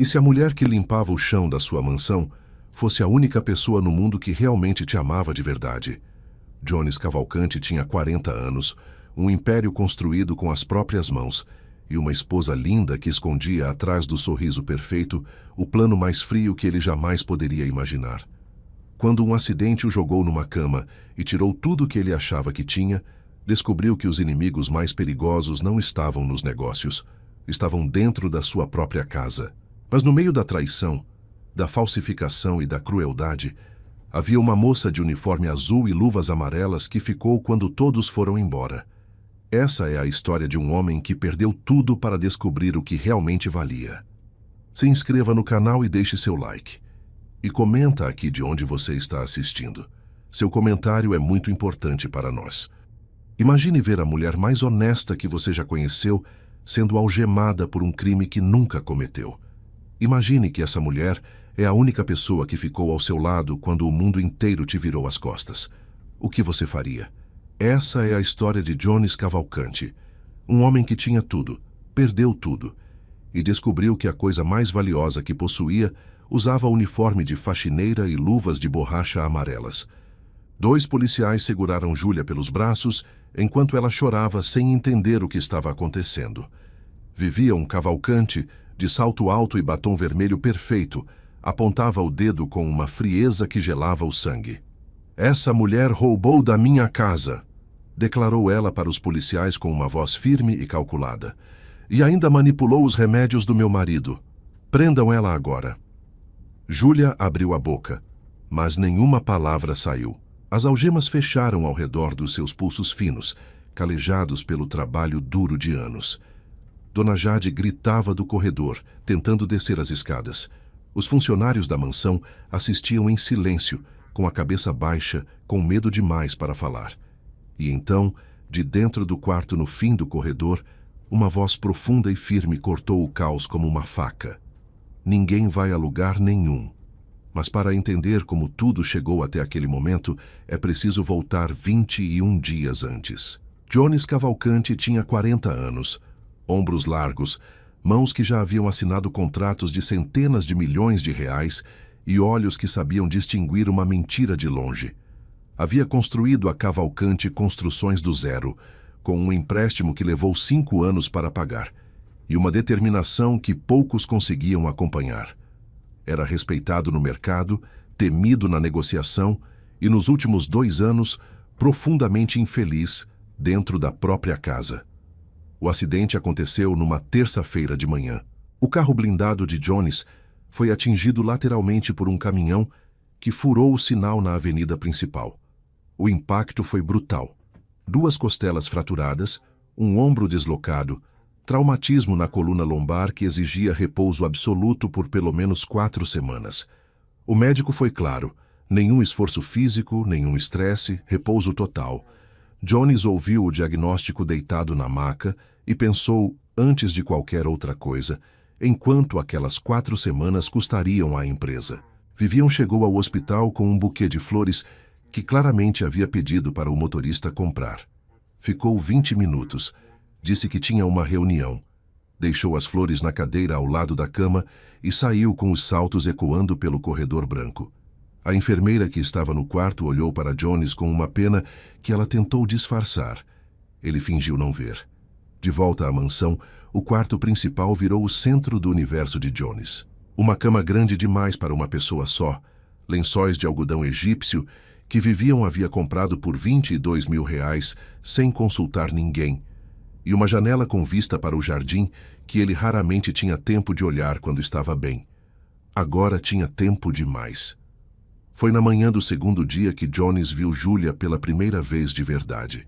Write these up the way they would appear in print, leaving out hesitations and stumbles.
E se a mulher que limpava o chão da sua mansão fosse a única pessoa no mundo que realmente te amava de verdade? Jones Cavalcante tinha 40 anos, um império construído com as próprias mãos e uma esposa linda que escondia atrás do sorriso perfeito o plano mais frio que ele jamais poderia imaginar. Quando um acidente o jogou numa cama e tirou tudo que ele achava que tinha, descobriu que os inimigos mais perigosos não estavam nos negócios, estavam dentro da sua própria casa. Mas no meio da traição, da falsificação e da crueldade, havia uma moça de uniforme azul e luvas amarelas que ficou quando todos foram embora. Essa é a história de um homem que perdeu tudo para descobrir o que realmente valia. Se inscreva no canal e deixe seu like. E comenta aqui de onde você está assistindo. Seu comentário é muito importante para nós. Imagine ver a mulher mais honesta que você já conheceu sendo algemada por um crime que nunca cometeu. Imagine que essa mulher é a única pessoa que ficou ao seu lado quando o mundo inteiro te virou as costas. O que você faria? Essa é a história de Jones Cavalcante, um homem que tinha tudo, perdeu tudo, e descobriu que a coisa mais valiosa que possuía usava uniforme de faxineira e luvas de borracha amarelas. 2 policiais seguraram Júlia pelos braços enquanto ela chorava sem entender o que estava acontecendo. Vivia um Cavalcante de salto alto e batom vermelho perfeito, apontava o dedo com uma frieza que gelava o sangue. "Essa mulher roubou da minha casa", declarou ela para os policiais com uma voz firme e calculada. "E ainda manipulou os remédios do meu marido. Prendam ela agora." Júlia abriu a boca, mas nenhuma palavra saiu. As algemas fecharam ao redor dos seus pulsos finos, calejados pelo trabalho duro de anos. Dona Jade gritava do corredor, tentando descer as escadas. Os funcionários da mansão assistiam em silêncio, com a cabeça baixa, com medo demais para falar. E então, de dentro do quarto no fim do corredor, uma voz profunda e firme cortou o caos como uma faca. "Ninguém vai a lugar nenhum." Mas para entender como tudo chegou até aquele momento, é preciso voltar 21 dias antes. Jones Cavalcante tinha 40 anos, ombros largos, mãos que já haviam assinado contratos de centenas de milhões de reais e olhos que sabiam distinguir uma mentira de longe. Havia construído a Cavalcante Construções do zero, com um empréstimo que levou 5 anos para pagar, e uma determinação que poucos conseguiam acompanhar. Era respeitado no mercado, temido na negociação e, nos últimos 2 anos, profundamente infeliz dentro da própria casa. O acidente aconteceu numa terça-feira de manhã. O carro blindado de Jones foi atingido lateralmente por um caminhão que furou o sinal na avenida principal. O impacto foi brutal. 2 costelas fraturadas, um ombro deslocado, traumatismo na coluna lombar que exigia repouso absoluto por pelo menos 4 semanas. O médico foi claro: nenhum esforço físico, nenhum estresse, repouso total. Jones ouviu o diagnóstico deitado na maca e pensou, antes de qualquer outra coisa, em quanto aquelas 4 semanas custariam à empresa. Vivian chegou ao hospital com um buquê de flores que claramente havia pedido para o motorista comprar. Ficou 20 minutos. Disse que tinha uma reunião. Deixou as flores na cadeira ao lado da cama e saiu com os saltos ecoando pelo corredor branco. A enfermeira que estava no quarto olhou para Jones com uma pena que ela tentou disfarçar. Ele fingiu não ver. De volta à mansão, o quarto principal virou o centro do universo de Jones. Uma cama grande demais para uma pessoa só, lençóis de algodão egípcio que Vivian havia comprado por 22 mil reais sem consultar ninguém, e uma janela com vista para o jardim que ele raramente tinha tempo de olhar quando estava bem. Agora tinha tempo demais. Foi na manhã do 2º dia que Jones viu Júlia pela primeira vez de verdade.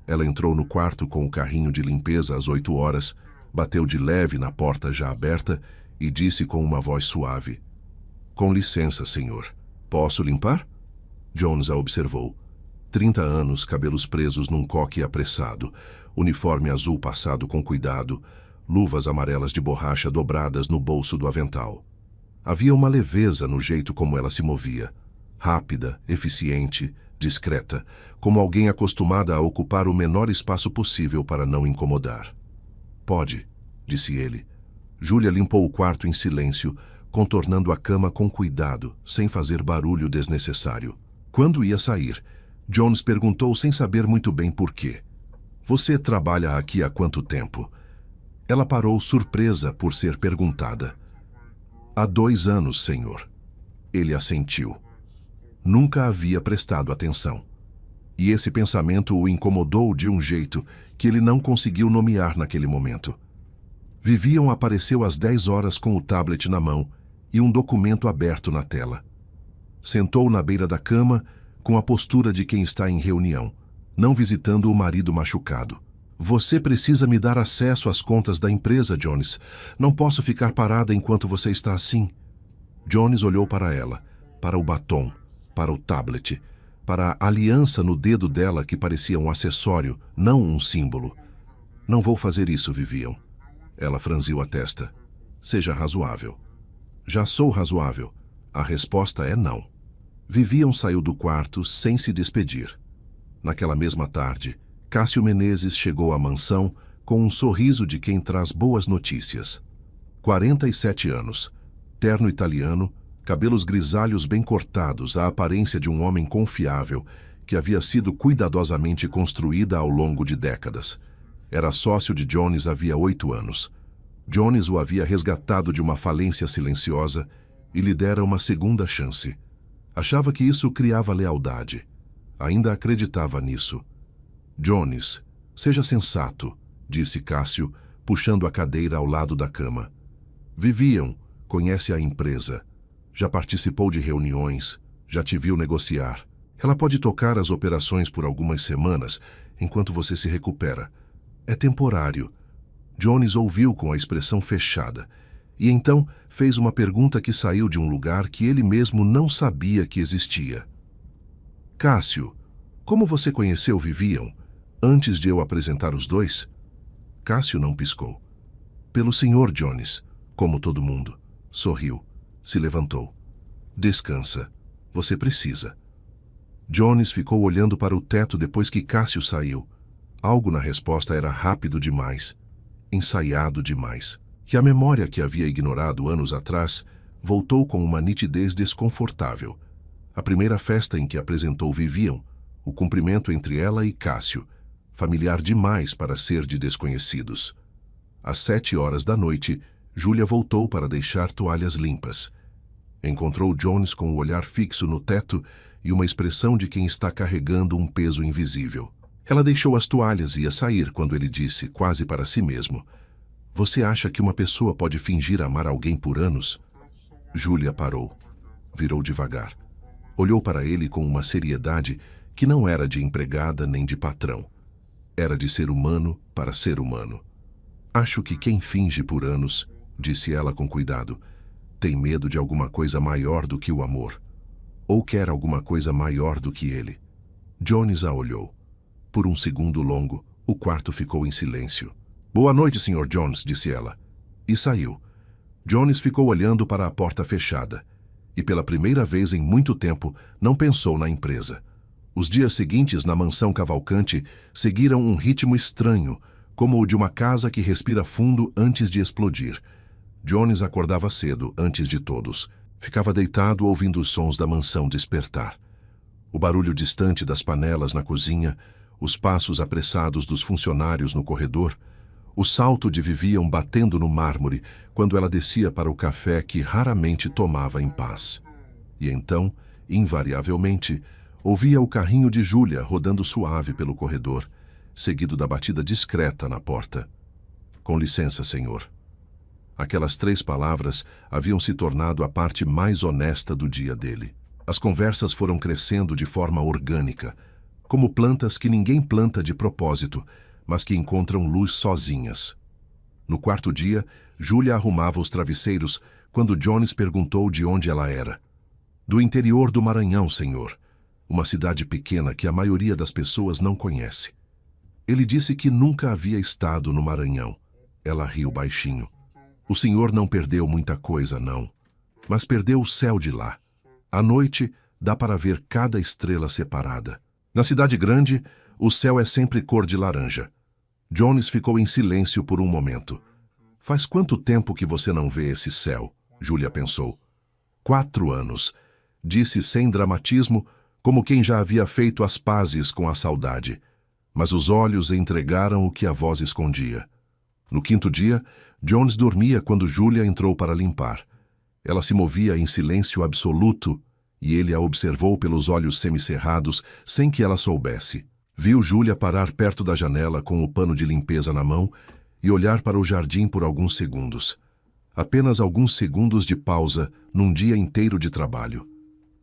Ela entrou no quarto com o carrinho de limpeza às 8 horas, bateu de leve na porta já aberta e disse com uma voz suave: "Com licença, senhor. Posso limpar?" Jones a observou. 30 anos, cabelos presos num coque apressado, uniforme azul passado com cuidado, luvas amarelas de borracha dobradas no bolso do avental. Havia uma leveza no jeito como ela se movia. Rápida, eficiente, discreta, como alguém acostumada a ocupar o menor espaço possível para não incomodar. "Pode", disse ele. Julia limpou o quarto em silêncio, contornando a cama com cuidado, sem fazer barulho desnecessário. Quando ia sair, Jones perguntou sem saber muito bem por quê. Você trabalha aqui há quanto tempo? Ela parou surpresa por ser perguntada. Há 2 anos, senhor. Ele assentiu. Nunca havia prestado atenção. E esse pensamento o incomodou de um jeito que ele não conseguiu nomear naquele momento. Vivian apareceu às 10 horas com o tablet na mão e um documento aberto na tela. Sentou na beira da cama com a postura de quem está em reunião, não visitando o marido machucado. Você precisa me dar acesso às contas da empresa, Jones. Não posso ficar parada enquanto você está assim. Jones olhou para ela, para o batom, para o tablet, para a aliança no dedo dela que parecia um acessório, não um símbolo. Não vou fazer isso, Vivian. Ela franziu a testa. Seja razoável. Já sou razoável. A resposta é não. Vivian saiu do quarto sem se despedir. Naquela mesma tarde, Cássio Menezes chegou à mansão com um sorriso de quem traz boas notícias. 47 anos, terno italiano, cabelos grisalhos bem cortados, a aparência de um homem confiável que havia sido cuidadosamente construída ao longo de décadas. Era sócio de Jones havia 8 anos. Jones o havia resgatado de uma falência silenciosa e lhe dera uma segunda chance. Achava que isso criava lealdade. Ainda acreditava nisso. Jones, seja sensato, disse Cássio, puxando a cadeira ao lado da cama. Vivian conhece a empresa. Já participou de reuniões, já te viu negociar. Ela pode tocar as operações por algumas semanas, enquanto você se recupera. É temporário. Jones ouviu com a expressão fechada, e então fez uma pergunta que saiu de um lugar que ele mesmo não sabia que existia. Cássio, como você conheceu Vivian? Antes de eu apresentar os dois? Cássio não piscou. Pelo senhor Jones, como todo mundo. Sorriu. Se levantou. Descansa. Você precisa. Jones ficou olhando para o teto depois que Cássio saiu. Algo na resposta era rápido demais. Ensaiado demais. E a memória que havia ignorado anos atrás voltou com uma nitidez desconfortável. A primeira festa em que apresentou Vivian, o cumprimento entre ela e Cássio, familiar demais para ser de desconhecidos. Às 7 horas da noite, Julia voltou para deixar toalhas limpas. Encontrou Jones com o olhar fixo no teto e uma expressão de quem está carregando um peso invisível. Ela deixou as toalhas e ia sair quando ele disse, quase para si mesmo, Você acha que uma pessoa pode fingir amar alguém por anos? Julia parou. Virou devagar. Olhou para ele com uma seriedade que não era de empregada nem de patrão. Era de ser humano para ser humano. Acho que quem finge por anos, disse ela com cuidado, tem medo de alguma coisa maior do que o amor. Ou quer alguma coisa maior do que ele. Jones a olhou. Por um segundo longo, o quarto ficou em silêncio. Boa noite, Sr. Jones, disse ela. E saiu. Jones ficou olhando para a porta fechada. E pela primeira vez em muito tempo, não pensou na empresa. Os dias seguintes na mansão Cavalcante seguiram um ritmo estranho, como o de uma casa que respira fundo antes de explodir. Jones acordava cedo, antes de todos. Ficava deitado ouvindo os sons da mansão despertar. O barulho distante das panelas na cozinha, os passos apressados dos funcionários no corredor, o salto de Vivian batendo no mármore quando ela descia para o café que raramente tomava em paz. E então, invariavelmente, ouvia o carrinho de Julia rodando suave pelo corredor, seguido da batida discreta na porta. Com licença, senhor. Aquelas 3 palavras haviam se tornado a parte mais honesta do dia dele. As conversas foram crescendo de forma orgânica, como plantas que ninguém planta de propósito, mas que encontram luz sozinhas. No 4º dia, Julia arrumava os travesseiros quando Jones perguntou de onde ela era. Do interior do Maranhão, senhor. Uma cidade pequena que a maioria das pessoas não conhece. Ele disse que nunca havia estado no Maranhão. Ela riu baixinho. O senhor não perdeu muita coisa, não. Mas perdeu o céu de lá. À noite, dá para ver cada estrela separada. Na cidade grande, o céu é sempre cor de laranja. Jones ficou em silêncio por um momento. Faz quanto tempo que você não vê esse céu? Júlia pensou. 4 anos, disse sem dramatismo, como quem já havia feito as pazes com a saudade. Mas os olhos entregaram o que a voz escondia. No 5º dia, Jones dormia quando Júlia entrou para limpar. Ela se movia em silêncio absoluto e ele a observou pelos olhos semicerrados sem que ela soubesse. Viu Júlia parar perto da janela com o pano de limpeza na mão e olhar para o jardim por alguns segundos. Apenas alguns segundos de pausa num dia inteiro de trabalho.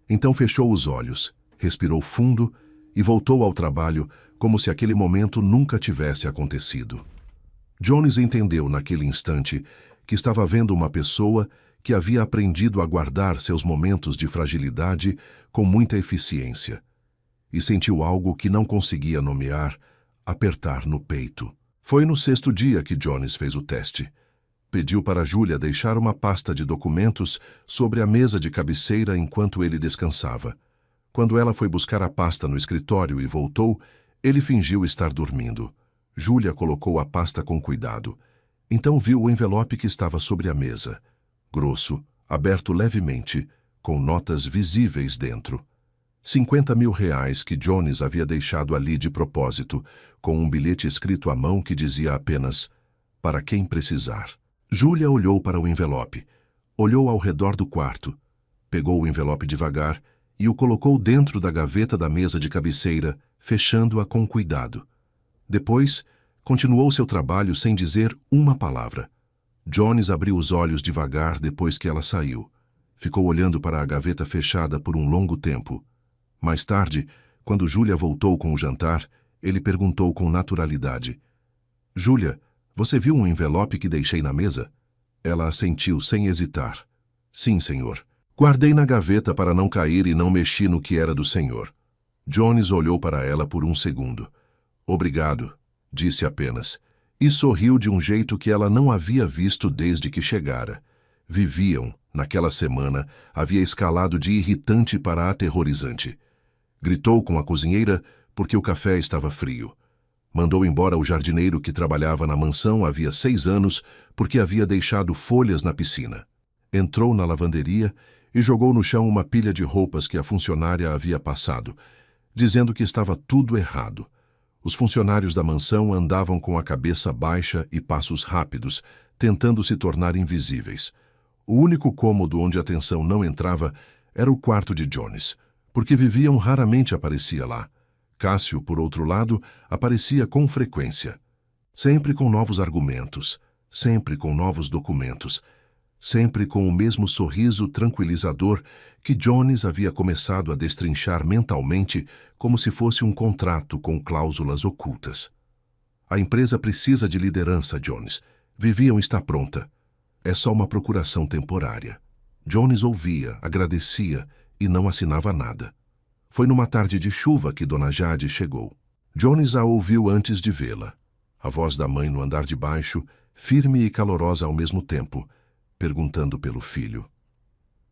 Então fechou os olhos, respirou fundo e voltou ao trabalho como se aquele momento nunca tivesse acontecido. Jones entendeu naquele instante que estava vendo uma pessoa que havia aprendido a guardar seus momentos de fragilidade com muita eficiência, e sentiu algo que não conseguia nomear, apertar no peito. Foi no 6º dia que Jones fez o teste. Pediu para Júlia deixar uma pasta de documentos sobre a mesa de cabeceira enquanto ele descansava. Quando ela foi buscar a pasta no escritório e voltou, ele fingiu estar dormindo. Júlia colocou a pasta com cuidado. Então viu o envelope que estava sobre a mesa. Grosso, aberto levemente, com notas visíveis dentro. 50 mil reais que Jones havia deixado ali de propósito, com um bilhete escrito à mão que dizia apenas, para quem precisar. Júlia olhou para o envelope, olhou ao redor do quarto, pegou o envelope devagar e o colocou dentro da gaveta da mesa de cabeceira, fechando-a com cuidado. Depois, continuou seu trabalho sem dizer uma palavra. Jones abriu os olhos devagar depois que ela saiu. Ficou olhando para a gaveta fechada por um longo tempo. Mais tarde, quando Júlia voltou com o jantar, ele perguntou com naturalidade. Júlia, você viu um envelope que deixei na mesa? Ela assentiu sem hesitar. Sim, senhor. Guardei na gaveta para não cair e não mexi no que era do senhor. Jones olhou para ela por um segundo. Obrigado, disse apenas, e sorriu de um jeito que ela não havia visto desde que chegara. Viviam, naquela semana, havia escalado de irritante para aterrorizante. Gritou com a cozinheira porque o café estava frio. Mandou embora o jardineiro que trabalhava na mansão havia 6 anos porque havia deixado folhas na piscina. Entrou na lavanderia e jogou no chão uma pilha de roupas que a funcionária havia passado, dizendo que estava tudo errado. Os funcionários da mansão andavam com a cabeça baixa e passos rápidos, tentando se tornar invisíveis. O único cômodo onde a atenção não entrava era o quarto de Jones, porque Vivian raramente aparecia lá. Cássio, por outro lado, aparecia com frequência. Sempre com novos argumentos, sempre com novos documentos, sempre com o mesmo sorriso tranquilizador que Jones havia começado a destrinchar mentalmente como se fosse um contrato com cláusulas ocultas. A empresa precisa de liderança, Jones. Vivian está pronta. É só uma procuração temporária. Jones ouvia, agradecia e não assinava nada. Foi numa tarde de chuva que Dona Jade chegou. Jones a ouviu antes de vê-la. A voz da mãe no andar de baixo, firme e calorosa ao mesmo tempo, perguntando pelo filho.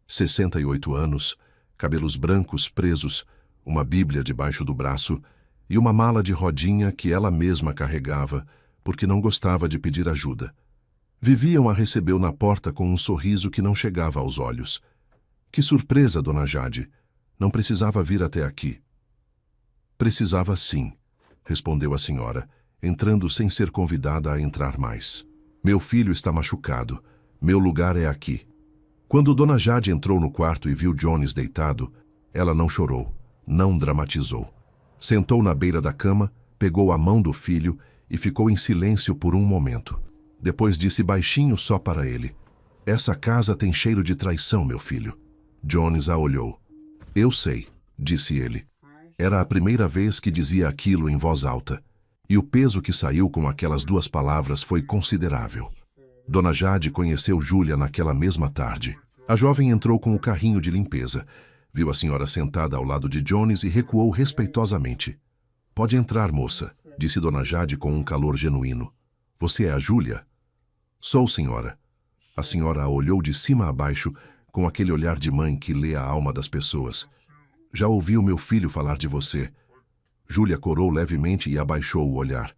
68 anos, cabelos brancos presos, uma bíblia debaixo do braço e uma mala de rodinha que ela mesma carregava, porque não gostava de pedir ajuda. Vivian a recebeu na porta com um sorriso que não chegava aos olhos. Que surpresa, Dona Jade! Não precisava vir até aqui. Precisava sim, respondeu a senhora, entrando sem ser convidada a entrar mais. Meu filho está machucado. Meu lugar é aqui. Quando Dona Jade entrou no quarto e viu Jones deitado, ela não chorou, não dramatizou. Sentou na beira da cama, pegou a mão do filho e ficou em silêncio por um momento. Depois disse baixinho só para ele. Essa casa tem cheiro de traição, meu filho. Jones a olhou. Eu sei, disse ele. Era a primeira vez que dizia aquilo em voz alta, e o peso que saiu com aquelas 2 palavras foi considerável. Dona Jade conheceu Júlia naquela mesma tarde. A jovem entrou com o carrinho de limpeza, viu a senhora sentada ao lado de Jones e recuou respeitosamente. Pode entrar, moça, disse Dona Jade com um calor genuíno. Você é a Júlia? Sou, senhora. A senhora a olhou de cima a baixo, com aquele olhar de mãe que lê a alma das pessoas. Já ouvi o meu filho falar de você. Júlia corou levemente e abaixou o olhar.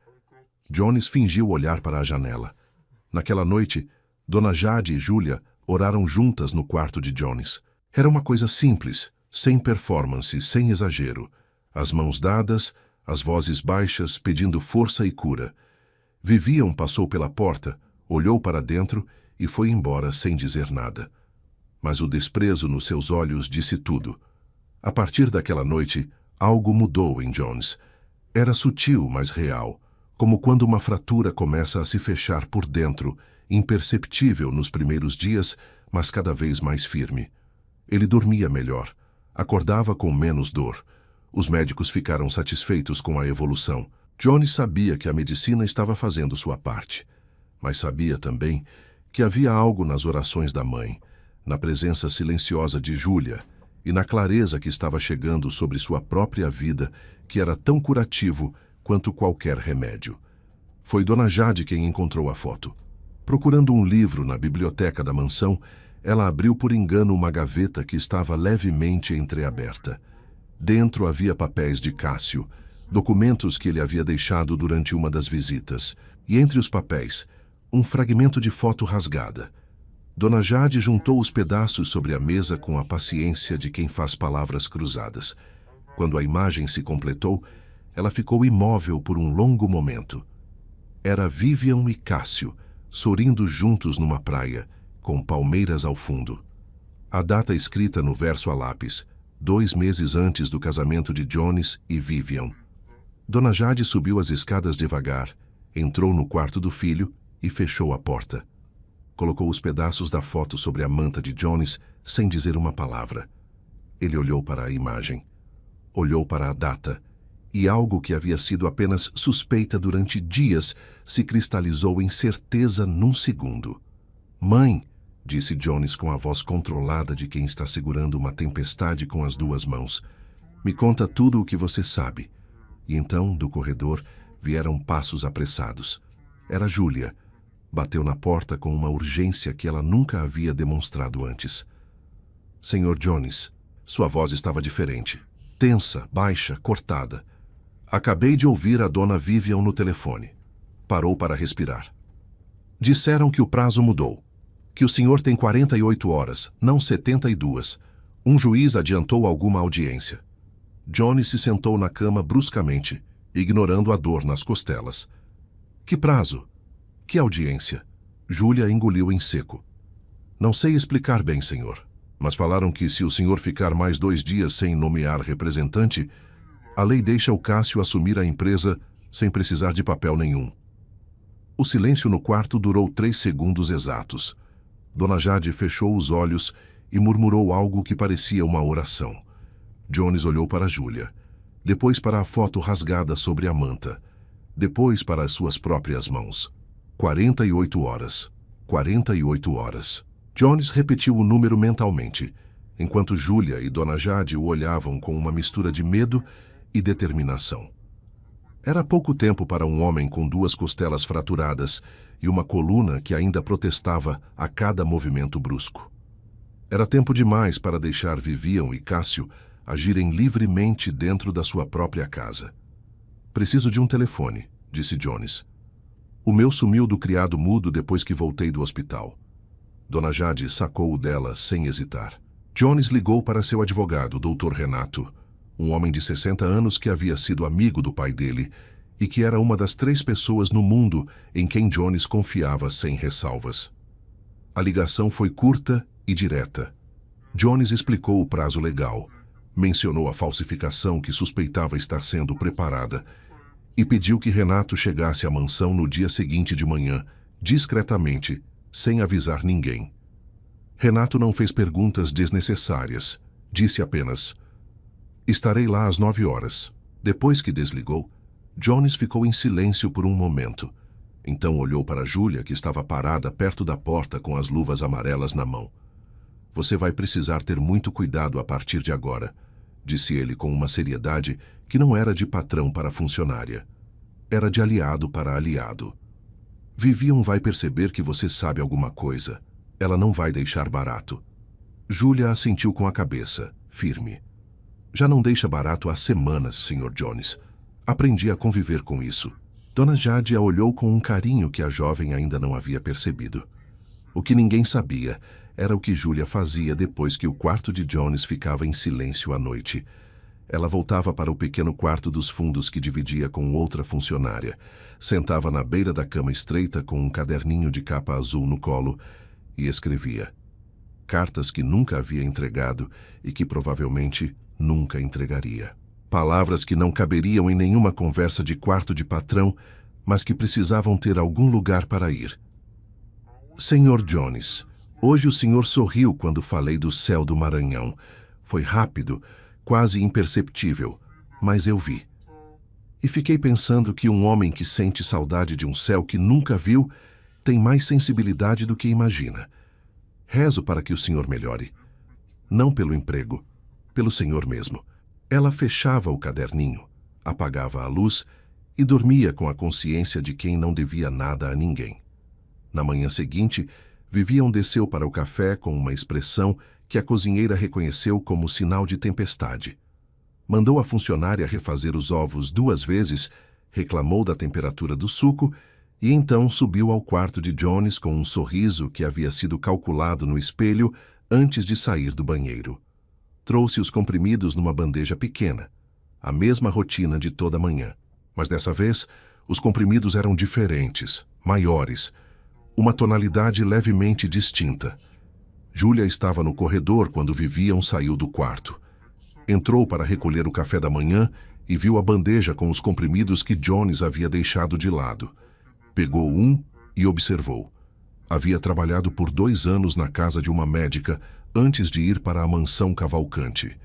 Jones fingiu olhar para a janela. Naquela noite, Dona Jade e Júlia oraram juntas no quarto de Jones. Era uma coisa simples, sem performance, sem exagero. As mãos dadas, as vozes baixas pedindo força e cura. Vivian passou pela porta, olhou para dentro e foi embora sem dizer nada. Mas o desprezo nos seus olhos disse tudo. A partir daquela noite, algo mudou em Jones. Era sutil, mas real, como quando uma fratura começa a se fechar por dentro, imperceptível nos primeiros dias, mas cada vez mais firme. Ele dormia melhor, acordava com menos dor. Os médicos ficaram satisfeitos com a evolução. Jones sabia que a medicina estava fazendo sua parte, mas sabia também que havia algo nas orações da mãe, na presença silenciosa de Júlia e na clareza que estava chegando sobre sua própria vida, que era tão curativo quanto qualquer remédio. Foi Dona Jade quem encontrou a foto. Procurando um livro na biblioteca da mansão, ela abriu por engano uma gaveta que estava levemente entreaberta. Dentro havia papéis de Cássio, documentos que ele havia deixado durante uma das visitas, e entre os papéis, um fragmento de foto rasgada. Dona Jade juntou os pedaços sobre a mesa com a paciência de quem faz palavras cruzadas. Quando a imagem se completou, ela ficou imóvel por um longo momento. Era Vivian e Cássio, sorrindo juntos numa praia, com palmeiras ao fundo. A data escrita no verso a lápis, 2 meses antes do casamento de Jones e Vivian. Dona Jade subiu as escadas devagar, entrou no quarto do filho e fechou a porta. Colocou os pedaços da foto sobre a manta de Jones sem dizer uma palavra. Ele olhou para a imagem, olhou para a data, e algo que havia sido apenas suspeita durante dias se cristalizou em certeza num segundo. "Mãe", disse Jones com a voz controlada de quem está segurando uma tempestade com as 2 mãos, "me conta tudo o que você sabe." E então, do corredor, vieram passos apressados. Era Júlia. Bateu na porta com uma urgência que ela nunca havia demonstrado antes. "Senhor Jones." Sua voz estava diferente, tensa, baixa, cortada. "Acabei de ouvir a dona Vivian no telefone." Parou para respirar. "Disseram que o prazo mudou. Que o senhor tem 48 horas, não 72. Um juiz adiantou alguma audiência." Jones se sentou na cama bruscamente, ignorando a dor nas costelas. "Que prazo? Que audiência?" Júlia engoliu em seco. "Não sei explicar bem, senhor, mas falaram que se o senhor ficar mais 2 dias sem nomear representante, a lei deixa o Cássio assumir a empresa sem precisar de papel nenhum." O silêncio no quarto durou 3 segundos exatos. Dona Jade fechou os olhos e murmurou algo que parecia uma oração. Jones olhou para Júlia, depois para a foto rasgada sobre a manta, depois para as suas próprias mãos. 48 horas. 48 horas. Jones repetiu o número mentalmente, enquanto Júlia e Dona Jade o olhavam com uma mistura de medo e determinação. Era pouco tempo para um homem com 2 costelas fraturadas e uma coluna que ainda protestava a cada movimento brusco. Era tempo demais para deixar Vivian e Cássio agirem livremente dentro da sua própria casa. "Preciso de um telefone", disse Jones. "O meu sumiu do criado mudo depois que voltei do hospital." Dona Jade sacou o dela sem hesitar. Jones ligou para seu advogado, Dr. Renato, um homem de 60 anos que havia sido amigo do pai dele e que era uma das 3 pessoas no mundo em quem Jones confiava sem ressalvas. A ligação foi curta e direta. Jones explicou o prazo legal, mencionou a falsificação que suspeitava estar sendo preparada e pediu que Renato chegasse à mansão no dia seguinte de manhã, discretamente, sem avisar ninguém. Renato não fez perguntas desnecessárias. Disse apenas: "Estarei lá às 9 horas." Depois que desligou, Jones ficou em silêncio por um momento. Então olhou para Júlia, que estava parada perto da porta com as luvas amarelas na mão. "Você vai precisar ter muito cuidado a partir de agora", disse ele com uma seriedade que não era de patrão para funcionária. Era de aliado para aliado. "Vivian vai perceber que você sabe alguma coisa. Ela não vai deixar barato." Júlia assentiu com a cabeça, firme. "Já não deixa barato há semanas, Sr. Jones. Aprendi a conviver com isso." Dona Jade a olhou com um carinho que a jovem ainda não havia percebido. O que ninguém sabia era o que Júlia fazia depois que o quarto de Jones ficava em silêncio à noite. Ela voltava para o pequeno quarto dos fundos que dividia com outra funcionária. Sentava na beira da cama estreita com um caderninho de capa azul no colo e escrevia. Cartas que nunca havia entregado e que provavelmente nunca entregaria. Palavras que não caberiam em nenhuma conversa de quarto de patrão, mas que precisavam ter algum lugar para ir. Senhor Jones, hoje o senhor sorriu quando falei do céu do Maranhão. Foi rápido, quase imperceptível, mas eu vi. E fiquei pensando que um homem que sente saudade de um céu que nunca viu tem mais sensibilidade do que imagina. Rezo para que o senhor melhore. Não pelo emprego, pelo senhor mesmo. Ela fechava o caderninho, apagava a luz e dormia com a consciência de quem não devia nada a ninguém. Na manhã seguinte, Vivian desceu para o café com uma expressão que a cozinheira reconheceu como sinal de tempestade. Mandou a funcionária refazer os ovos 2 vezes, reclamou da temperatura do suco e então subiu ao quarto de Jones com um sorriso que havia sido calculado no espelho antes de sair do banheiro. Trouxe os comprimidos numa bandeja pequena, a mesma rotina de toda manhã. Mas dessa vez, os comprimidos eram diferentes, maiores, uma tonalidade levemente distinta. Júlia estava no corredor quando Vivian saiu do quarto. Entrou para recolher o café da manhã e viu a bandeja com os comprimidos que Jones havia deixado de lado. Pegou um e observou. Havia trabalhado por 2 anos na casa de uma médica antes de ir para a mansão Cavalcante.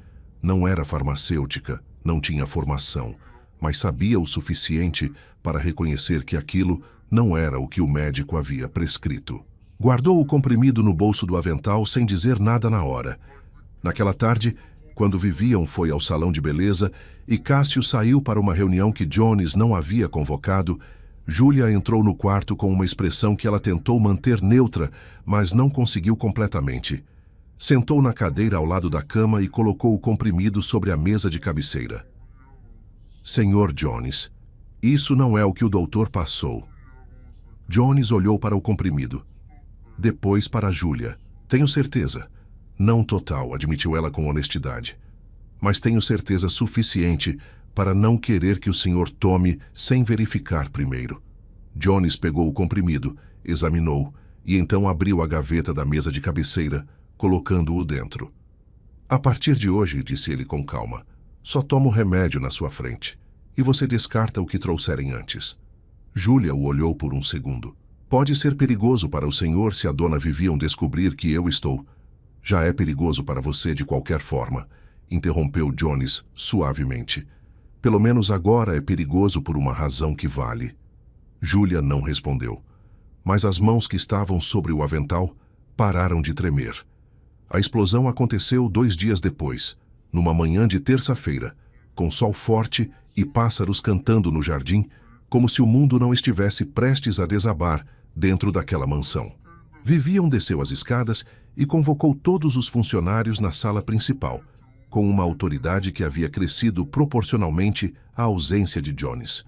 Não era farmacêutica, não tinha formação, mas sabia o suficiente para reconhecer que aquilo não era o que o médico havia prescrito. Guardou o comprimido no bolso do avental sem dizer nada na hora. Naquela tarde, quando Vivian foi ao salão de beleza e Cássio saiu para uma reunião que Jones não havia convocado, Júlia entrou no quarto com uma expressão que ela tentou manter neutra, mas não conseguiu completamente. Sentou na cadeira ao lado da cama e colocou o comprimido sobre a mesa de cabeceira. Senhor Jones, isso não é o que o doutor passou. Jones olhou para o comprimido. Depois para Júlia. Tenho certeza. Não total, admitiu ela com honestidade. Mas tenho certeza suficiente para não querer que o senhor tome sem verificar primeiro. Jones pegou o comprimido, examinou e então abriu a gaveta da mesa de cabeceira, colocando-o dentro. A partir de hoje, disse ele com calma, só tomo remédio na sua frente e você descarta o que trouxerem antes. Júlia o olhou por um segundo. Pode ser perigoso para o senhor se a dona Vivian descobrir que eu estou. Já é perigoso para você de qualquer forma, interrompeu Jones suavemente. Pelo menos agora é perigoso por uma razão que vale. Júlia não respondeu, mas as mãos que estavam sobre o avental pararam de tremer. A explosão aconteceu 2 dias depois, numa manhã de terça-feira, com sol forte e pássaros cantando no jardim, como se o mundo não estivesse prestes a desabar dentro daquela mansão. Vivian desceu as escadas e convocou todos os funcionários na sala principal, com uma autoridade que havia crescido proporcionalmente à ausência de Jones.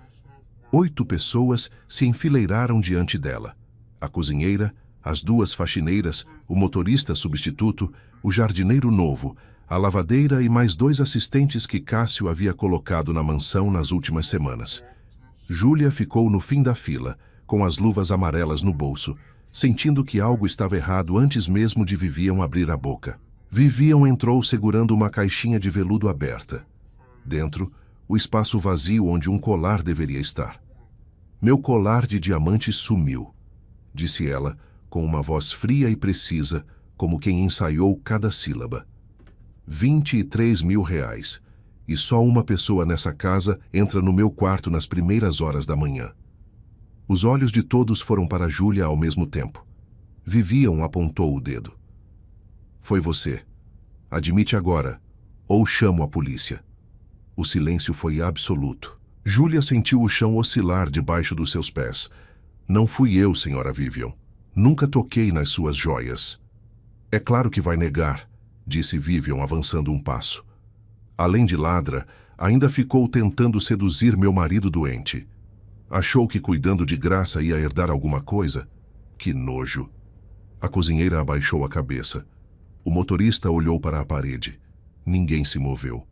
8 pessoas se enfileiraram diante dela. A cozinheira, as 2 faxineiras, o motorista substituto, o jardineiro novo, a lavadeira e mais 2 assistentes que Cássio havia colocado na mansão nas últimas semanas. Júlia ficou no fim da fila, com as luvas amarelas no bolso, sentindo que algo estava errado antes mesmo de Vivian abrir a boca. Vivian entrou segurando uma caixinha de veludo aberta. Dentro, o espaço vazio onde um colar deveria estar. Meu colar de diamantes sumiu, disse ela, com uma voz fria e precisa, como quem ensaiou cada sílaba. 23 mil reais. E só uma pessoa nessa casa entra no meu quarto nas primeiras horas da manhã. Os olhos de todos foram para Júlia ao mesmo tempo. Vivian apontou o dedo. Foi você. Admite agora, ou chamo a polícia. O silêncio foi absoluto. Júlia sentiu o chão oscilar debaixo dos seus pés. Não fui eu, senhora Vivian. Nunca toquei nas suas joias. É claro que vai negar, disse Vivian avançando um passo. Além de ladra, ainda ficou tentando seduzir meu marido doente. Achou que cuidando de graça ia herdar alguma coisa? Que nojo! A cozinheira abaixou a cabeça. O motorista olhou para a parede. Ninguém se moveu.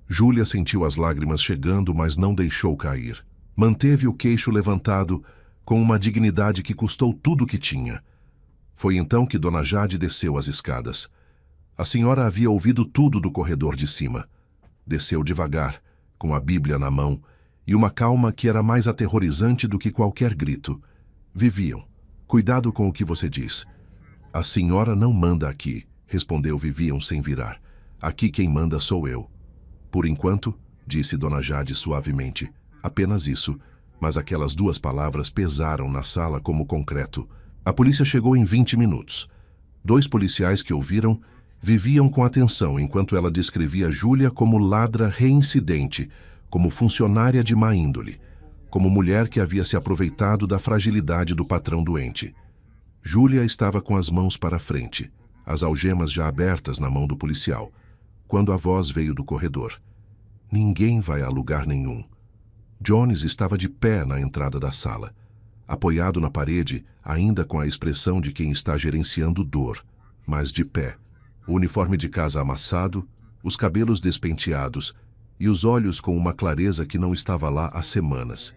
Júlia sentiu as lágrimas chegando, mas não deixou cair. Manteve o queixo levantado, com uma dignidade que custou tudo o que tinha. Foi então que Dona Jade desceu as escadas. A senhora havia ouvido tudo do corredor de cima. Desceu devagar, com a Bíblia na mão, e uma calma que era mais aterrorizante do que qualquer grito. Viviam. Cuidado com o que você diz. A senhora não manda aqui, respondeu Vivian sem virar. Aqui quem manda sou eu. Por enquanto, disse Dona Jade suavemente, apenas isso, mas aquelas duas palavras pesaram na sala como concreto. A polícia chegou em 20 minutos. 2 policiais que ouviram viviam com atenção enquanto ela descrevia Júlia como ladra reincidente, como funcionária de má índole, como mulher que havia se aproveitado da fragilidade do patrão doente. Júlia estava com as mãos para frente, as algemas já abertas na mão do policial, quando a voz veio do corredor. Ninguém vai a lugar nenhum. Jones estava de pé na entrada da sala, apoiado na parede, ainda com a expressão de quem está gerenciando dor, mas de pé. O uniforme de casa amassado, os cabelos despenteados e os olhos com uma clareza que não estava lá há semanas.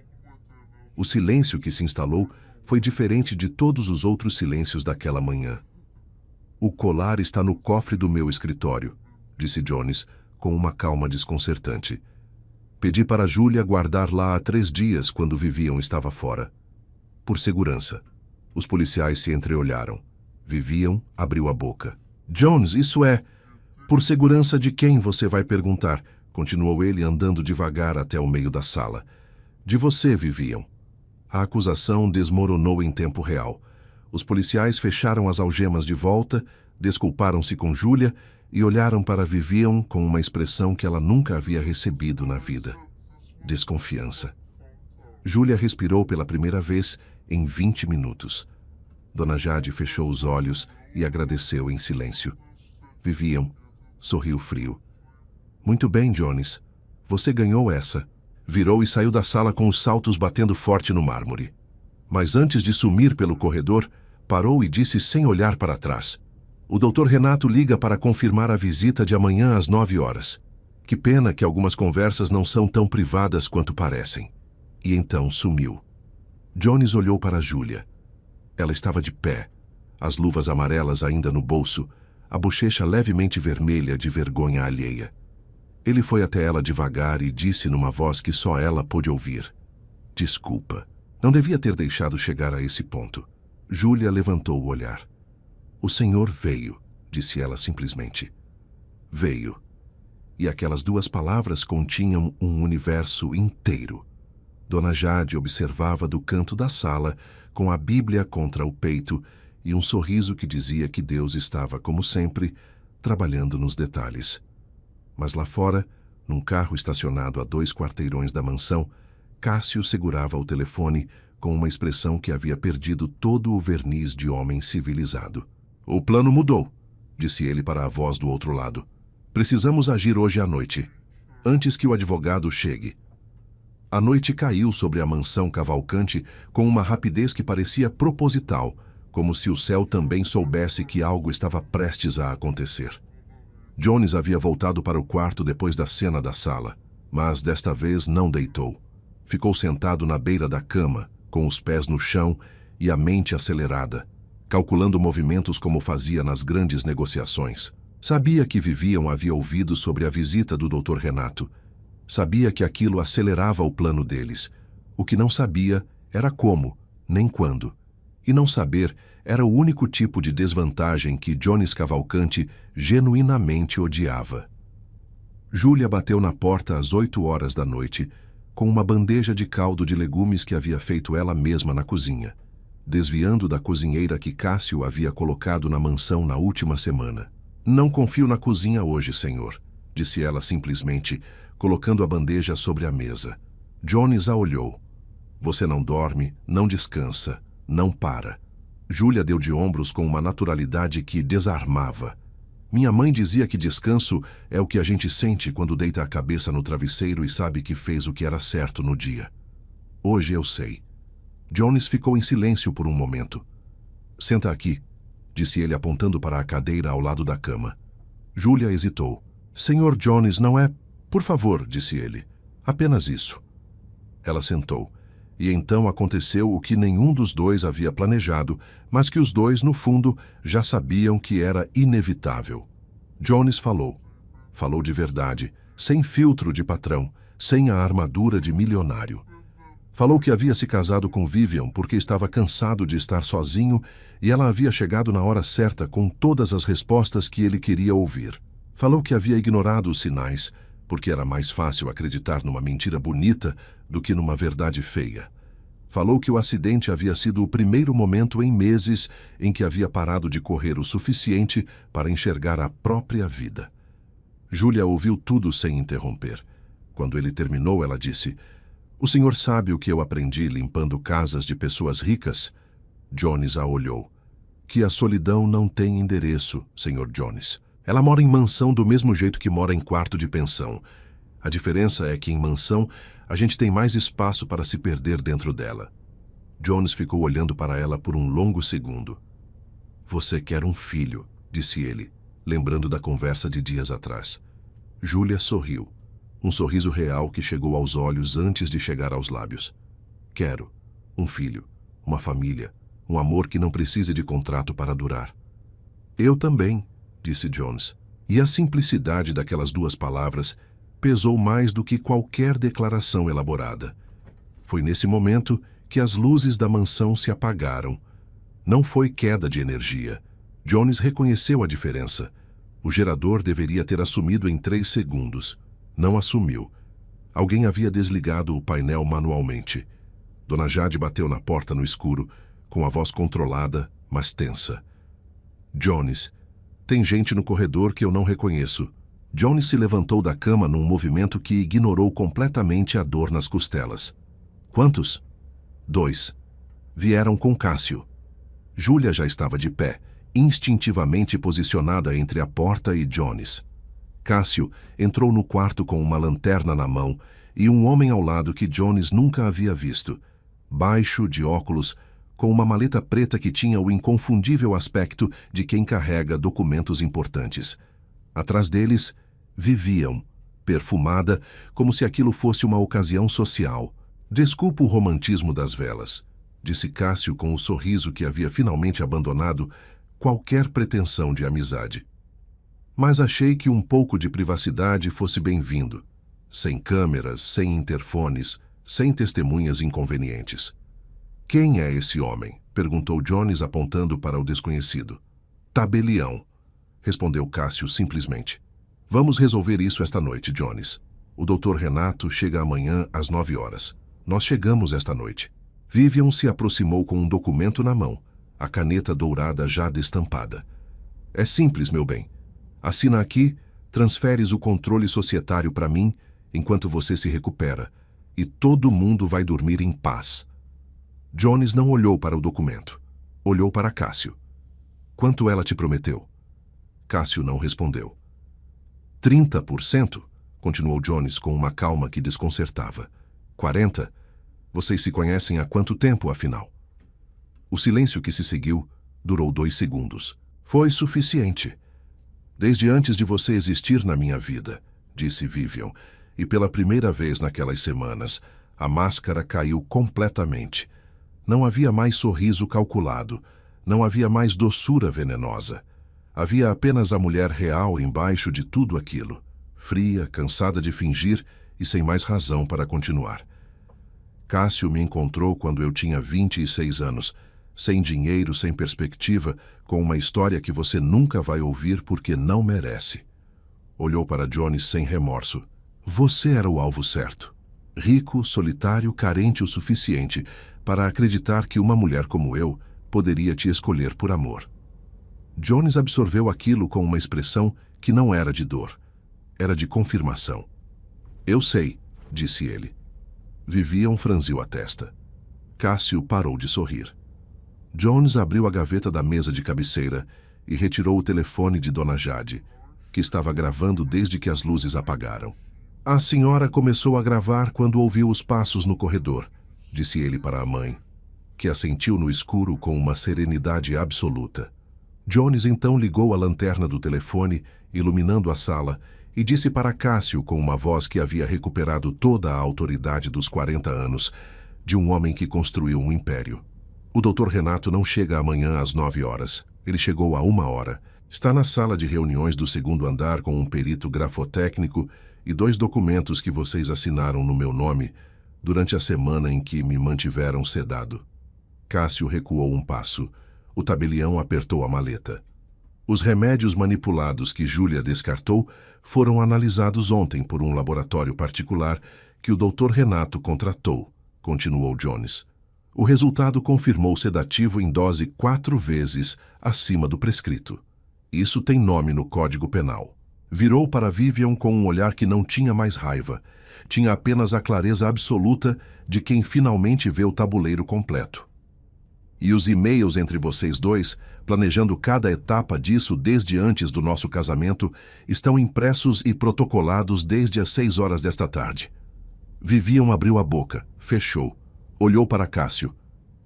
O silêncio que se instalou foi diferente de todos os outros silêncios daquela manhã. O colar está no cofre do meu escritório, disse Jones, com uma calma desconcertante. Pedi para Júlia guardar lá há 3 dias quando Vivian estava fora. Por segurança. Os policiais se entreolharam. Vivian abriu a boca. Jones, isso é... Por segurança de quem você vai perguntar? Continuou ele andando devagar até o meio da sala. De você, Vivian. A acusação desmoronou em tempo real. Os policiais fecharam as algemas de volta, desculparam-se com Júlia e olharam para Vivian com uma expressão que ela nunca havia recebido na vida. Desconfiança. Júlia respirou pela primeira vez em 20 minutos. Dona Jade fechou os olhos e agradeceu em silêncio. Vivian sorriu frio. Muito bem, Jones. Você ganhou essa. Virou e saiu da sala com os saltos batendo forte no mármore. Mas antes de sumir pelo corredor, parou e disse sem olhar para trás. O Dr. Renato liga para confirmar a visita de amanhã às 9 horas. Que pena que algumas conversas não são tão privadas quanto parecem. E então sumiu. Jones olhou para Júlia. Ela estava de pé, as luvas amarelas ainda no bolso, a bochecha levemente vermelha de vergonha alheia. Ele foi até ela devagar e disse numa voz que só ela pôde ouvir. Desculpa. Não devia ter deixado chegar a esse ponto. Júlia levantou o olhar. O senhor veio, disse ela simplesmente. Veio. E aquelas 2 palavras continham um universo inteiro. Dona Jade observava do canto da sala, com a Bíblia contra o peito e um sorriso que dizia que Deus estava, como sempre, trabalhando nos detalhes. Mas lá fora, num carro estacionado a 2 quarteirões da mansão, Cássio segurava o telefone com uma expressão que havia perdido todo o verniz de homem civilizado. O plano mudou, disse ele para a voz do outro lado. Precisamos agir hoje à noite, antes que o advogado chegue. A noite caiu sobre a mansão Cavalcante com uma rapidez que parecia proposital, como se o céu também soubesse que algo estava prestes a acontecer. Jones havia voltado para o quarto depois da cena da sala, mas desta vez não deitou. Ficou sentado na beira da cama, com os pés no chão e a mente acelerada, calculando movimentos como fazia nas grandes negociações. Sabia que Vivian havia ouvido sobre a visita do Dr. Renato. Sabia que aquilo acelerava o plano deles. O que não sabia era como, nem quando. E não saber era o único tipo de desvantagem que Jones Cavalcante genuinamente odiava. Júlia bateu na porta às 8 horas da noite, com uma bandeja de caldo de legumes que havia feito ela mesma na cozinha, desviando da cozinheira que Cássio havia colocado na mansão na última semana. Não confio na cozinha hoje, senhor, disse ela simplesmente, colocando a bandeja sobre a mesa. Jones a olhou. Você não dorme, não descansa, não para. Júlia deu de ombros com uma naturalidade que desarmava. Minha mãe dizia que descanso é o que a gente sente quando deita a cabeça no travesseiro e sabe que fez o que era certo no dia. Hoje eu sei. Jones ficou em silêncio por um momento. Senta aqui, disse ele apontando para a cadeira ao lado da cama. Julia hesitou. Senhor Jones, não é... Por favor, disse ele. Apenas isso. Ela sentou. E então aconteceu o que nenhum dos dois havia planejado, mas que os dois, no fundo, já sabiam que era inevitável. Jones falou. Falou de verdade, sem filtro de patrão, sem a armadura de milionário. Falou que havia se casado com Vivian porque estava cansado de estar sozinho e ela havia chegado na hora certa com todas as respostas que ele queria ouvir. Falou que havia ignorado os sinais, porque era mais fácil acreditar numa mentira bonita do que numa verdade feia. Falou que o acidente havia sido o primeiro momento em meses em que havia parado de correr o suficiente para enxergar a própria vida. Julia ouviu tudo sem interromper. Quando ele terminou, ela disse: "O senhor sabe o que eu aprendi limpando casas de pessoas ricas?" Jones a olhou. "Que a solidão não tem endereço, Sr. Jones. Ela mora em mansão do mesmo jeito que mora em quarto de pensão. A diferença é que em mansão a gente tem mais espaço para se perder dentro dela." Jones ficou olhando para ela por um longo segundo. "Você quer um filho", disse ele, lembrando da conversa de dias atrás. Julia sorriu. Um sorriso real que chegou aos olhos antes de chegar aos lábios. "Quero. Um filho. Uma família. Um amor que não precise de contrato para durar." "Eu também", disse Jones. E a simplicidade daquelas duas palavras pesou mais do que qualquer declaração elaborada. Foi nesse momento que as luzes da mansão se apagaram. Não foi queda de energia. Jones reconheceu a diferença. O gerador deveria ter assumido em 3 segundos. Não assumiu. Alguém havia desligado o painel manualmente. Dona Jade bateu na porta no escuro, com a voz controlada, mas tensa. "Jones, tem gente no corredor que eu não reconheço." Jones se levantou da cama num movimento que ignorou completamente a dor nas costelas. "Quantos?" "2. Vieram com Cássio." Julia já estava de pé, instintivamente posicionada entre a porta e Jones. Cássio entrou no quarto com uma lanterna na mão e um homem ao lado que Jones nunca havia visto. Baixo, de óculos, com uma maleta preta que tinha o inconfundível aspecto de quem carrega documentos importantes. Atrás deles, Vivian, perfumada, como se aquilo fosse uma ocasião social. "Desculpa o romantismo das velas", disse Cássio com o sorriso que havia finalmente abandonado qualquer pretensão de amizade. "Mas achei que um pouco de privacidade fosse bem-vindo. Sem câmeras, sem interfones, sem testemunhas inconvenientes." "Quem é esse homem?" perguntou Jones apontando para o desconhecido. "Tabelião", respondeu Cássio simplesmente. "Vamos resolver isso esta noite, Jones. O Dr. Renato chega amanhã às 9 horas. Nós chegamos esta noite." Vivian se aproximou com um documento na mão, a caneta dourada já destampada. "É simples, meu bem. Assina aqui, transferes o controle societário para mim enquanto você se recupera, e todo mundo vai dormir em paz." Jones não olhou para o documento. Olhou para Cássio. "Quanto ela te prometeu?" Cássio não respondeu. 30%? Continuou Jones com uma calma que desconcertava. 40%? Vocês se conhecem há quanto tempo, afinal? O silêncio que se seguiu durou 2 segundos. "Foi suficiente. Desde antes de você existir na minha vida", disse Vivian, e pela primeira vez naquelas semanas, a máscara caiu completamente. Não havia mais sorriso calculado, não havia mais doçura venenosa. Havia apenas a mulher real embaixo de tudo aquilo, fria, cansada de fingir e sem mais razão para continuar. "Cássio me encontrou quando eu tinha 26 anos, sem dinheiro, sem perspectiva, com uma história que você nunca vai ouvir porque não merece." Olhou para Jones sem remorso. "Você era o alvo certo. Rico, solitário, carente o suficiente para acreditar que uma mulher como eu poderia te escolher por amor." Jones absorveu aquilo com uma expressão que não era de dor. Era de confirmação. "Eu sei", disse ele. Vivian franziu a testa. Cássio parou de sorrir. Jones abriu a gaveta da mesa de cabeceira e retirou o telefone de Dona Jade, que estava gravando desde que as luzes apagaram. "A senhora começou a gravar quando ouviu os passos no corredor", disse ele para a mãe, que assentiu no escuro com uma serenidade absoluta. Jones então ligou a lanterna do telefone, iluminando a sala, e disse para Cássio com uma voz que havia recuperado toda a autoridade dos 40 anos, de um homem que construiu um império. O Dr. Renato não chega amanhã às 9 horas. Ele chegou a 1 hora. Está na sala de reuniões do 2º andar com um perito grafotécnico e 2 documentos que vocês assinaram no meu nome durante a semana em que me mantiveram sedado. Cássio recuou um passo. O tabelião apertou a maleta. Os remédios manipulados que Júlia descartou foram analisados ontem por um laboratório particular que o Dr. Renato contratou, continuou Jones. O resultado confirmou sedativo em dose 4 vezes acima do prescrito. Isso tem nome no Código Penal. Virou para Vivian com um olhar que não tinha mais raiva. Tinha apenas a clareza absoluta de quem finalmente vê o tabuleiro completo. E os e-mails entre vocês dois, planejando cada etapa disso desde antes do nosso casamento, estão impressos e protocolados desde as 6 horas desta tarde. Vivian abriu a boca, fechou. Olhou para Cássio.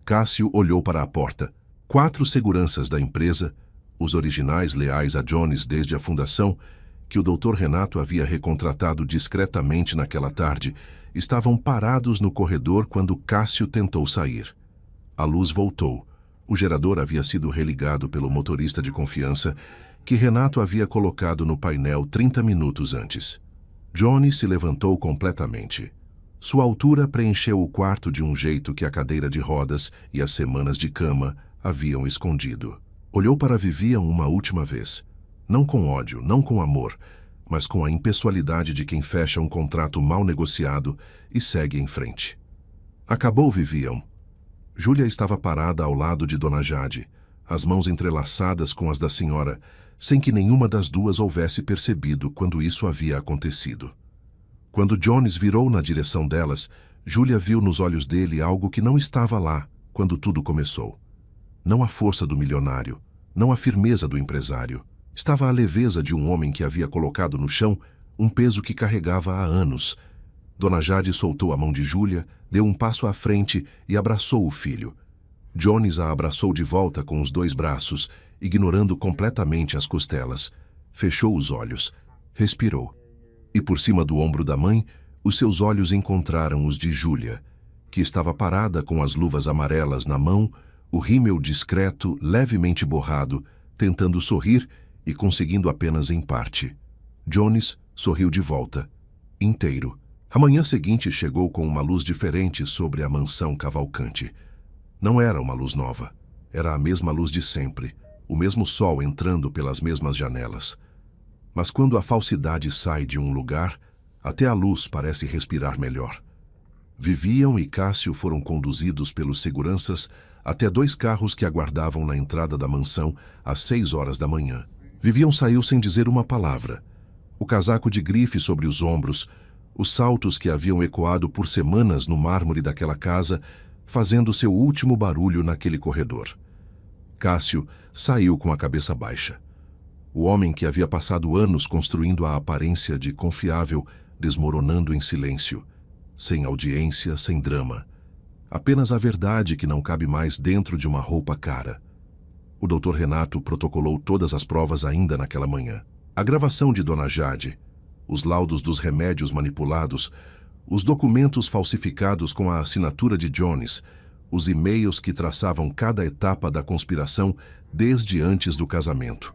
Cássio olhou para a porta. 4 seguranças da empresa, os originais leais a Jones desde a fundação, que o Dr. Renato havia recontratado discretamente naquela tarde, estavam parados no corredor quando Cássio tentou sair. A luz voltou. O gerador havia sido religado pelo motorista de confiança que Renato havia colocado no painel 30 minutos antes. Johnny se levantou completamente. Sua altura preencheu o quarto de um jeito que a cadeira de rodas e as semanas de cama haviam escondido. Olhou para Vivian uma última vez. Não com ódio, não com amor, mas com a impessoalidade de quem fecha um contrato mal negociado e segue em frente. Acabou, Vivian. Júlia estava parada ao lado de Dona Jade, as mãos entrelaçadas com as da senhora, sem que nenhuma das duas houvesse percebido quando isso havia acontecido. Quando Jones virou na direção delas, Júlia viu nos olhos dele algo que não estava lá quando tudo começou. Não a força do milionário, não a firmeza do empresário. Estava a leveza de um homem que havia colocado no chão um peso que carregava há anos. Dona Jade soltou a mão de Júlia, deu um passo à frente e abraçou o filho. Jones a abraçou de volta com os 2 braços, ignorando completamente as costelas. Fechou os olhos, respirou. E por cima do ombro da mãe, os seus olhos encontraram os de Júlia, que estava parada com as luvas amarelas na mão, o rímel discreto, levemente borrado, tentando sorrir e conseguindo apenas em parte. Jones sorriu de volta, inteiro. A manhã seguinte chegou com uma luz diferente sobre a mansão Cavalcante. Não era uma luz nova. Era a mesma luz de sempre, o mesmo sol entrando pelas mesmas janelas. Mas quando a falsidade sai de um lugar, até a luz parece respirar melhor. Vivian e Cássio foram conduzidos pelos seguranças até 2 carros que aguardavam na entrada da mansão às 6 horas da manhã. Vivian saiu sem dizer uma palavra. O casaco de grife sobre os ombros, os saltos que haviam ecoado por semanas no mármore daquela casa, fazendo seu último barulho naquele corredor. Cássio saiu com a cabeça baixa. O homem que havia passado anos construindo a aparência de confiável, desmoronando em silêncio, sem audiência, sem drama. Apenas a verdade que não cabe mais dentro de uma roupa cara. O Dr. Renato protocolou todas as provas ainda naquela manhã. A gravação de Dona Jade, os laudos dos remédios manipulados, os documentos falsificados com a assinatura de Jones, os e-mails que traçavam cada etapa da conspiração desde antes do casamento.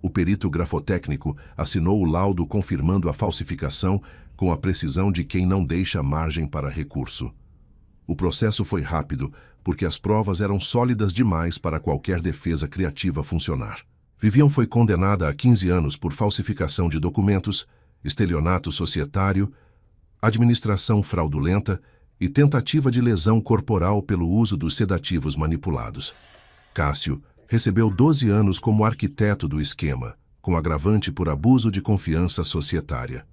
O perito grafotécnico assinou o laudo confirmando a falsificação com a precisão de quem não deixa margem para recurso. O processo foi rápido, porque as provas eram sólidas demais para qualquer defesa criativa funcionar. Vivian foi condenada a 15 anos por falsificação de documentos, estelionato societário, administração fraudulenta e tentativa de lesão corporal pelo uso dos sedativos manipulados. Cássio recebeu 12 anos como arquiteto do esquema, com agravante por abuso de confiança societária.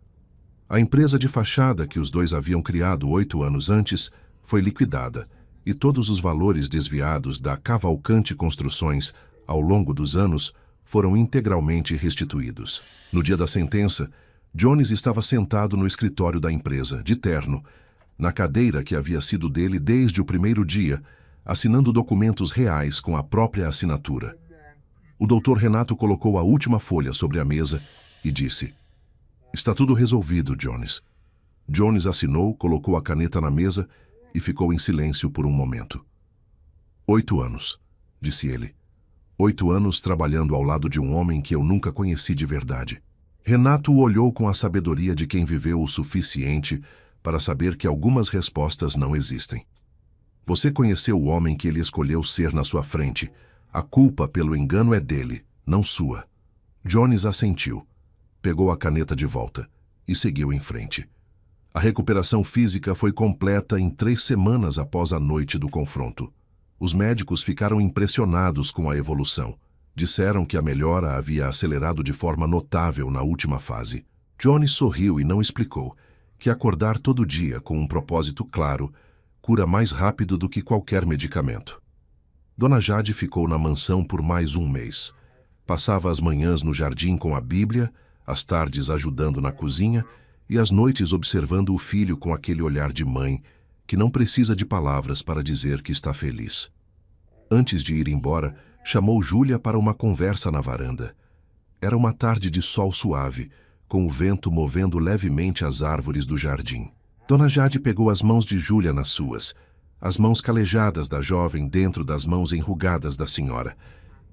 A empresa de fachada que os dois haviam criado 8 anos antes foi liquidada, e todos os valores desviados da Cavalcante Construções ao longo dos anos foram integralmente restituídos. No dia da sentença, Jones estava sentado no escritório da empresa, de terno, na cadeira que havia sido dele desde o primeiro dia, assinando documentos reais com a própria assinatura. O Dr. Renato colocou a última folha sobre a mesa e disse: "Está tudo resolvido, Jones." Jones assinou, colocou a caneta na mesa e ficou em silêncio por um momento. 8 anos, disse ele. 8 anos trabalhando ao lado de um homem que eu nunca conheci de verdade. Renato o olhou com a sabedoria de quem viveu o suficiente para saber que algumas respostas não existem. Você conheceu o homem que ele escolheu ser na sua frente. A culpa pelo engano é dele, não sua. Jones assentiu, pegou a caneta de volta e seguiu em frente. A recuperação física foi completa em 3 semanas após a noite do confronto. Os médicos ficaram impressionados com a evolução. Disseram que a melhora havia acelerado de forma notável na última fase. Jones sorriu e não explicou que acordar todo dia com um propósito claro cura mais rápido do que qualquer medicamento. Dona Jade ficou na mansão por mais um mês. Passava as manhãs no jardim com a Bíblia, as tardes ajudando na cozinha e as noites observando o filho com aquele olhar de mãe que não precisa de palavras para dizer que está feliz. Antes de ir embora, chamou Júlia para uma conversa na varanda. Era uma tarde de sol suave, com o vento movendo levemente as árvores do jardim. Dona Jade pegou as mãos de Júlia nas suas, as mãos calejadas da jovem dentro das mãos enrugadas da senhora,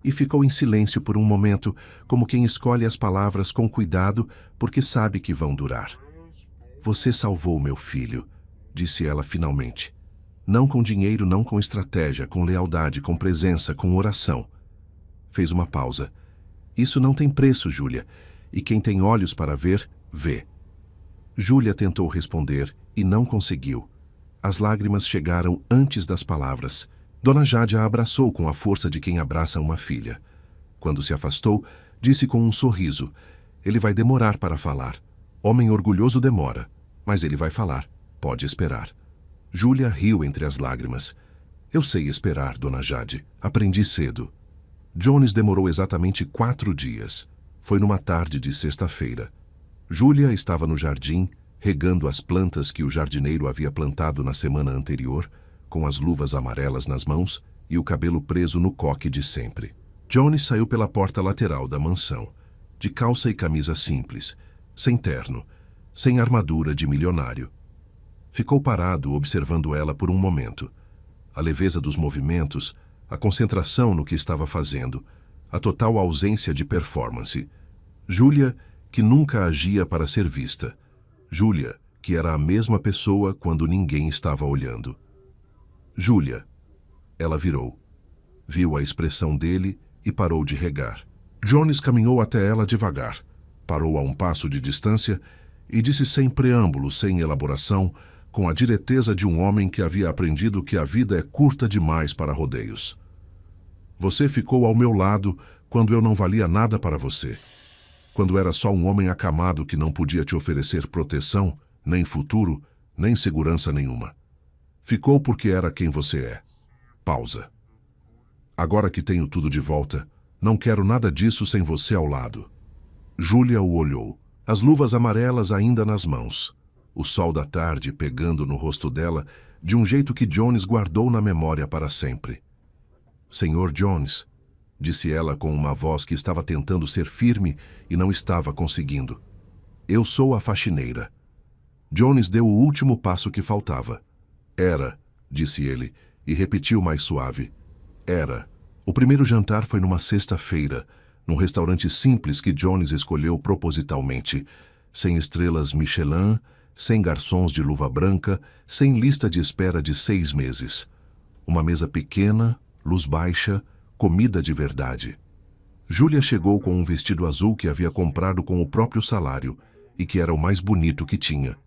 e ficou em silêncio por um momento, como quem escolhe as palavras com cuidado porque sabe que vão durar. "Você salvou meu filho", disse ela finalmente. "Não com dinheiro, não com estratégia, com lealdade, com presença, com oração." Fez uma pausa. "Isso não tem preço, Júlia, e quem tem olhos para ver, vê." Júlia tentou responder e não conseguiu. As lágrimas chegaram antes das palavras. Dona Jade a abraçou com a força de quem abraça uma filha. Quando se afastou, disse com um sorriso: "Ele vai demorar para falar. Homem orgulhoso demora, mas ele vai falar. Pode esperar." Júlia riu entre as lágrimas. "Eu sei esperar, Dona Jade. Aprendi cedo." Jones demorou exatamente 4 dias. Foi numa tarde de sexta-feira. Júlia estava no jardim, regando as plantas que o jardineiro havia plantado na semana anterior, com as luvas amarelas nas mãos e o cabelo preso no coque de sempre. Jones saiu pela porta lateral da mansão, de calça e camisa simples, sem terno, sem armadura de milionário. Ficou parado observando ela por um momento. A leveza dos movimentos, a concentração no que estava fazendo, a total ausência de performance. Júlia, que nunca agia para ser vista. Júlia, que era a mesma pessoa quando ninguém estava olhando. "Júlia." Ela virou. Viu a expressão dele e parou de regar. Jones caminhou até ela devagar, parou a um passo de distância e disse sem preâmbulo, sem elaboração, com a direteza de um homem que havia aprendido que a vida é curta demais para rodeios: "Você ficou ao meu lado quando eu não valia nada para você. Quando era só um homem acamado que não podia te oferecer proteção, nem futuro, nem segurança nenhuma. Ficou porque era quem você é." Pausa. "Agora que tenho tudo de volta, não quero nada disso sem você ao lado." Júlia o olhou, as luvas amarelas ainda nas mãos, o sol da tarde pegando no rosto dela de um jeito que Jones guardou na memória para sempre. "Senhor Jones", disse ela com uma voz que estava tentando ser firme e não estava conseguindo. "Eu sou a faxineira." Jones deu o último passo que faltava. "Era", disse ele, e repetiu mais suave. "Era." O primeiro jantar foi numa sexta-feira, num restaurante simples que Jones escolheu propositalmente, sem estrelas Michelin, sem garçons de luva branca, sem lista de espera de 6 meses. Uma mesa pequena, luz baixa, comida de verdade. Júlia chegou com um vestido azul que havia comprado com o próprio salário e que era o mais bonito que tinha.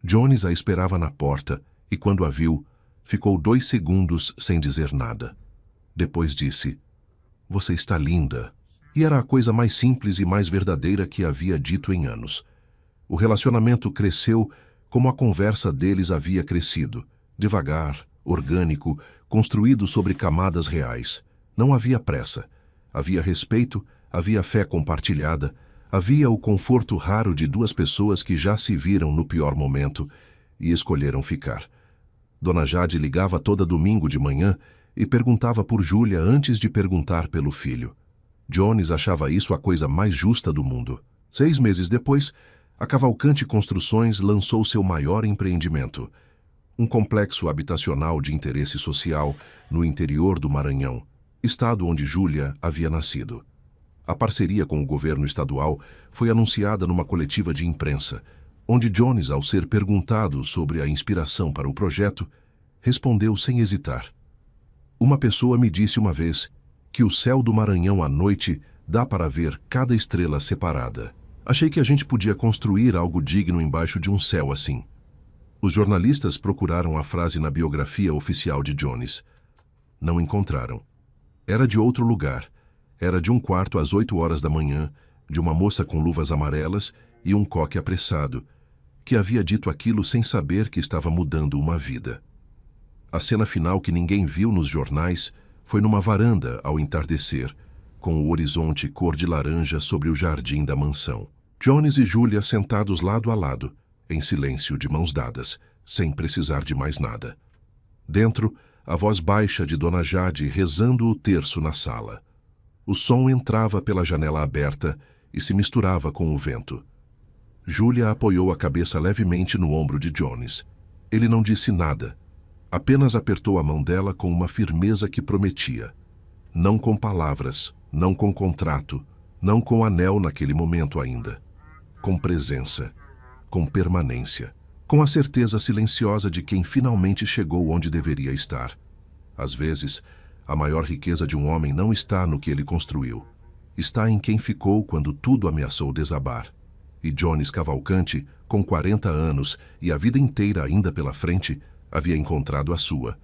Jones a esperava na porta e, quando a viu, ficou 2 segundos sem dizer nada. Depois disse: "Você está linda." E era a coisa mais simples e mais verdadeira que havia dito em anos. O relacionamento cresceu como a conversa deles havia crescido, devagar, orgânico, construído sobre camadas reais. Não havia pressa. Havia respeito, havia fé compartilhada, havia o conforto raro de 2 pessoas que já se viram no pior momento e escolheram ficar. Dona Jade ligava toda domingo de manhã e perguntava por Júlia antes de perguntar pelo filho. Jones achava isso a coisa mais justa do mundo. 6 meses depois, a Cavalcante Construções lançou seu maior empreendimento, um complexo habitacional de interesse social no interior do Maranhão, estado onde Júlia havia nascido. A parceria com o governo estadual foi anunciada numa coletiva de imprensa, onde Jones, ao ser perguntado sobre a inspiração para o projeto, respondeu sem hesitar. Uma pessoa me disse uma vez que o céu do Maranhão à noite dá para ver cada estrela separada. Achei que a gente podia construir algo digno embaixo de um céu assim. Os jornalistas procuraram a frase na biografia oficial de Jones. Não encontraram. Era de outro lugar. Era de um quarto às 8 horas da manhã, de uma moça com luvas amarelas e um coque apressado, que havia dito aquilo sem saber que estava mudando uma vida. A cena final que ninguém viu nos jornais foi numa varanda ao entardecer, com o horizonte cor de laranja sobre o jardim da mansão. Jones e Júlia sentados lado a lado, em silêncio, de mãos dadas, sem precisar de mais nada. Dentro, a voz baixa de Dona Jade rezando o terço na sala. O som entrava pela janela aberta e se misturava com o vento. Júlia apoiou a cabeça levemente no ombro de Jones. Ele não disse nada, apenas apertou a mão dela com uma firmeza que prometia. Não com palavras, não com contrato, não com anel naquele momento ainda. Com presença, com permanência, com a certeza silenciosa de quem finalmente chegou onde deveria estar. Às vezes, a maior riqueza de um homem não está no que ele construiu. Está em quem ficou quando tudo ameaçou desabar. E Jones Cavalcante, com 40 anos e a vida inteira ainda pela frente, havia encontrado a sua.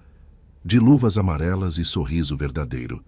De luvas amarelas e sorriso verdadeiro.